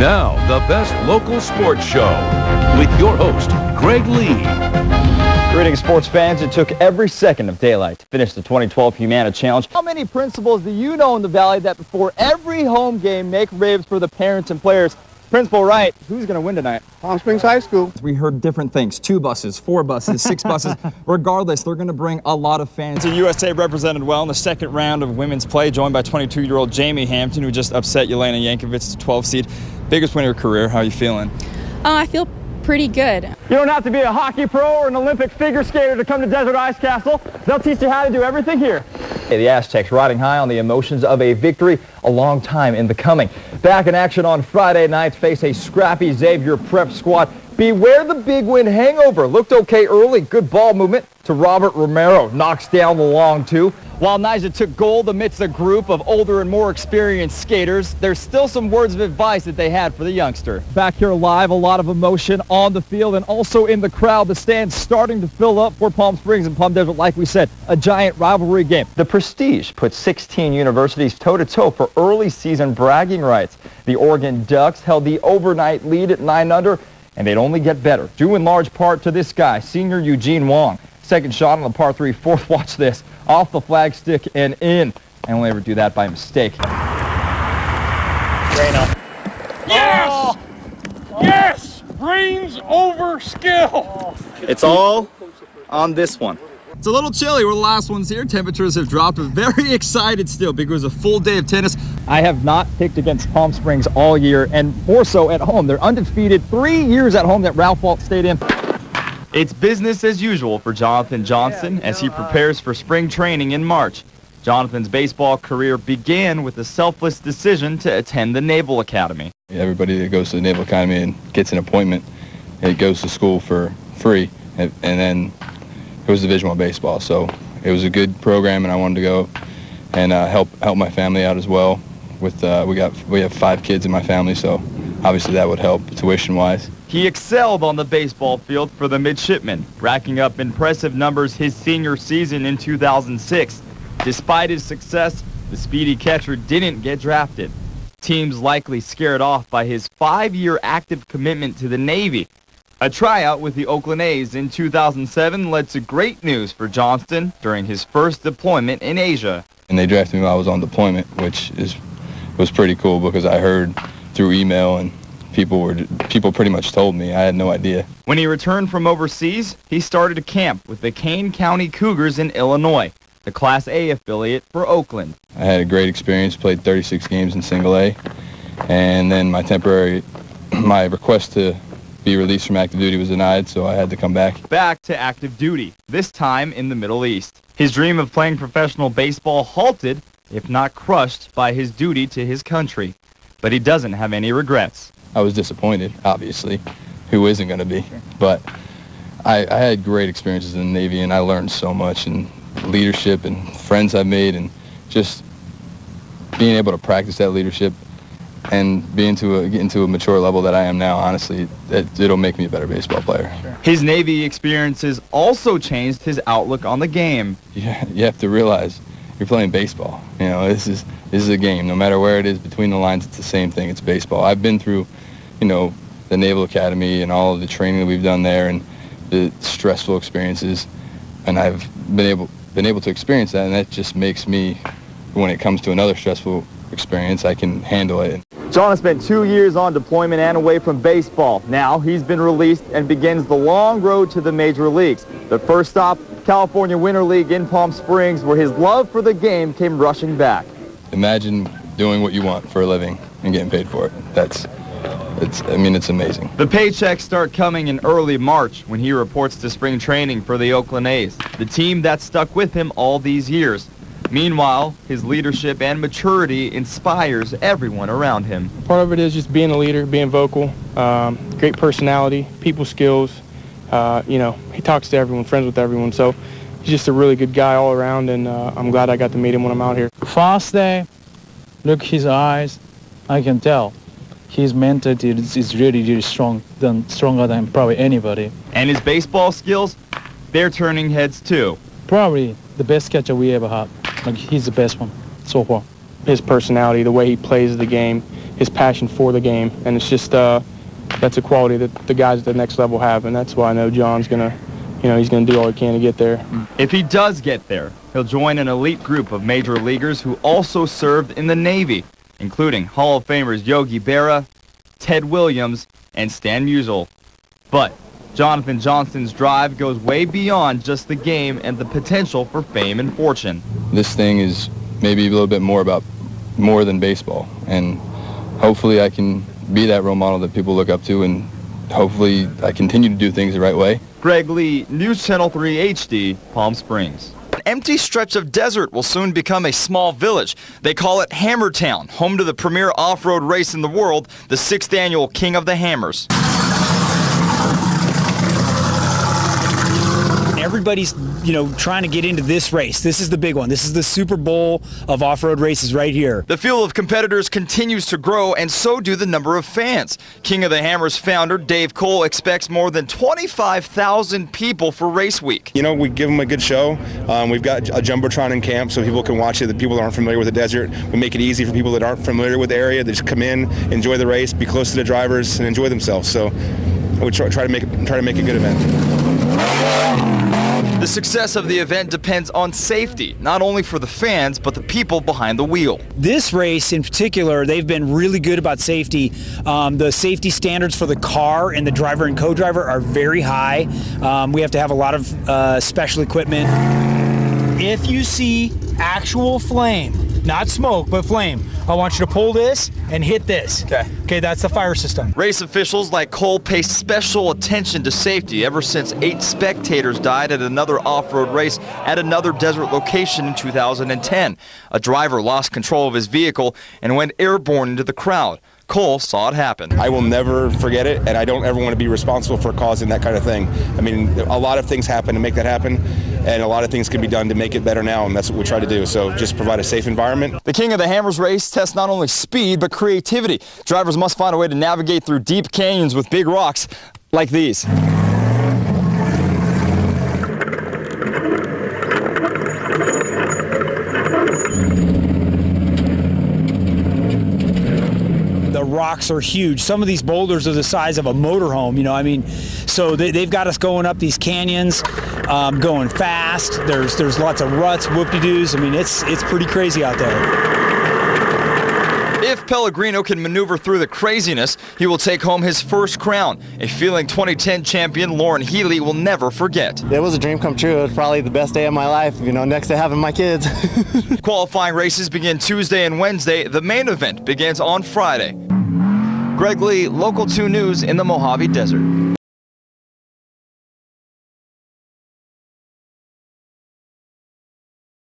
Now, the best local sports show with your host, Greg Lee. Greetings, sports fans. It took every second of daylight to finish the 2012 Humana Challenge. How many principals do you know in the Valley that before every home game make raves for the parents and players? Principal Wright, who's going to win tonight? Palm Springs High School. We heard different things. 2 buses, 4 buses, 6 buses. Regardless, they're going to bring a lot of fans. The USA represented well in the second round of women's play, joined by 22-year-old Jamie Hampton, who just upset Yelena Yankovic, the 12 seed. Biggest win of your career. How are you feeling? I feel pretty good. You don't have to be a hockey pro or an Olympic figure skater to come to Desert Ice Castle. They'll teach you how to do everything here. The Aztecs riding high on the emotions of a victory a long time in the coming. Back in action on Friday night, face a scrappy Xavier prep squad. Beware the big win hangover. Looked okay early. Good ball movement to Robert Romero. Knocks down the long 2. While Nyjah took gold amidst a group of older and more experienced skaters, there's still some words of advice that they had for the youngster. Back here live, a lot of emotion on the field and also in the crowd. The stands starting to fill up for Palm Springs and Palm Desert. Like we said, a giant rivalry game. The Prestige put 16 universities toe-to-toe for early season bragging rights. The Oregon Ducks held the overnight lead at 9 under, and they'd only get better, due in large part to this guy, senior Eugene Wong. Second shot on the par 3 fourth. Watch this. Off the flag stick and in. I only ever do that by mistake. Yes! Oh. Yes! Brains over skill. It's all on this one. It's a little chilly. We're the last ones here. Temperatures have dropped, but very excited still because it's a full day of tennis. I have not picked against Palm Springs all year, and more so at home. They're undefeated 3 years at home at Ralph Walton Stadium. It's business as usual for Jonathan Johnson as he prepares for spring training in March. Jonathan's baseball career began with a selfless decision to attend the Naval Academy. Everybody that goes to the Naval Academy and gets an appointment, it goes to school for free, and then it was Division I baseball, so it was a good program, and I wanted to go and help my family out as well. With we have 5 kids in my family, so obviously that would help tuition-wise. He excelled on the baseball field for the midshipmen, racking up impressive numbers his senior season in 2006. Despite his success, the speedy catcher didn't get drafted. Teams likely scared off by his 5-year active commitment to the Navy. A tryout with the Oakland A's in 2007 led to great news for Johnston during his first deployment in Asia. And they drafted me while I was on deployment, which was pretty cool because I heard through email and people pretty much told me. I had no idea. When he returned from overseas, he started a camp with the Kane County Cougars in Illinois, the Class A affiliate for Oakland. I had a great experience, played 36 games in Single A, and then my request to be released from active duty was denied, so I had to come back. Back to active duty, this time in the Middle East. His dream of playing professional baseball halted, if not crushed, by his duty to his country. But he doesn't have any regrets. I was disappointed, obviously. Who isn't going to be? But I had great experiences in the Navy, and I learned so much, and leadership and friends I've made, and just being able to practice that leadership and getting to a mature level that I am now, honestly, it'll make me a better baseball player. Sure. His Navy experiences also changed his outlook on the game. Yeah, you have to realize you're playing baseball. You know, this is a game. No matter where it is between the lines, it's the same thing. It's baseball. I've been through, the Naval Academy and all of the training that we've done there and the stressful experiences, and I've been able to experience that, and that just makes me, when it comes to another stressful experience, I can handle it. John has spent 2 years on deployment and away from baseball. Now he's been released and begins the long road to the major leagues. The first stop, California Winter League in Palm Springs, where his love for the game came rushing back. Imagine doing what you want for a living and getting paid for it. It's amazing. The paychecks start coming in early March when he reports to spring training for the Oakland A's, the team that stuck with him all these years. Meanwhile, his leadership and maturity inspires everyone around him. Part of it is just being a leader, being vocal, great personality, people skills. He talks to everyone, friends with everyone, so he's just a really good guy all around, and I'm glad I got to meet him when I'm out here. Fast day, look his eyes, I can tell. His mentality is really, really strong, stronger than probably anybody. And his baseball skills, they're turning heads too. Probably the best catcher we ever had. He's the best one so far. His personality, the way he plays the game, his passion for the game, and it's just that's a quality that the guys at the next level have, and that's why I know John's gonna, he's gonna do all he can to get there. If he does get there, he'll join an elite group of major leaguers who also served in the Navy, including Hall of Famers Yogi Berra, Ted Williams, and Stan Musial. But Jonathan Johnston's drive goes way beyond just the game and the potential for fame and fortune. This thing is maybe a little bit more than baseball, and hopefully I can be that role model that people look up to, and hopefully I continue to do things the right way. Greg Lee, News Channel 3 HD, Palm Springs. An empty stretch of desert will soon become a small village. They call it Hammertown, home to the premier off-road race in the world, the 6th annual King of the Hammers. Everybody's, trying to get into this race. This is the big one. This is the Super Bowl of off-road races right here. The field of competitors continues to grow, and so do the number of fans. King of the Hammers founder Dave Cole expects more than 25,000 people for race week. We give them a good show. We've got a Jumbotron in camp so people can watch it. The people that aren't familiar with the desert, we make it easy for people that aren't familiar with the area. They just come in, enjoy the race, be close to the drivers, and enjoy themselves. So we try to make a good event. The success of the event depends on safety, not only for the fans, but the people behind the wheel. This race in particular, they've been really good about safety. The safety standards for the car and the driver and co-driver are very high. We have to have a lot of special equipment. If you see actual flame, not smoke, but flame, I want you to pull this and hit this. Okay, that's the fire system. Race officials like Cole pay special attention to safety ever since 8 spectators died at another off-road race at another desert location in 2010. A driver lost control of his vehicle and went airborne into the crowd. Cole saw it happen. I will never forget it, and I don't ever want to be responsible for causing that kind of thing. I mean, a lot of things happen to make that happen, and a lot of things can be done to make it better now, and that's what we try to do. So just provide a safe environment. The King of the Hammers race tests not only speed, but creativity. Drivers must find a way to navigate through deep canyons with big rocks like these. The rocks are huge. Some of these boulders are the size of a motorhome, so they've got us going up these canyons, going fast. There's lots of ruts, whoop-de-doos. It's pretty crazy out there. If Pellegrino can maneuver through the craziness, he will take home his first crown, a feeling 2010 champion Lauren Healy will never forget. It was a dream come true. It was probably the best day of my life, next to having my kids. Qualifying races begin Tuesday and Wednesday. The main event begins on Friday. Greg Lee, Local 2 News in the Mojave Desert.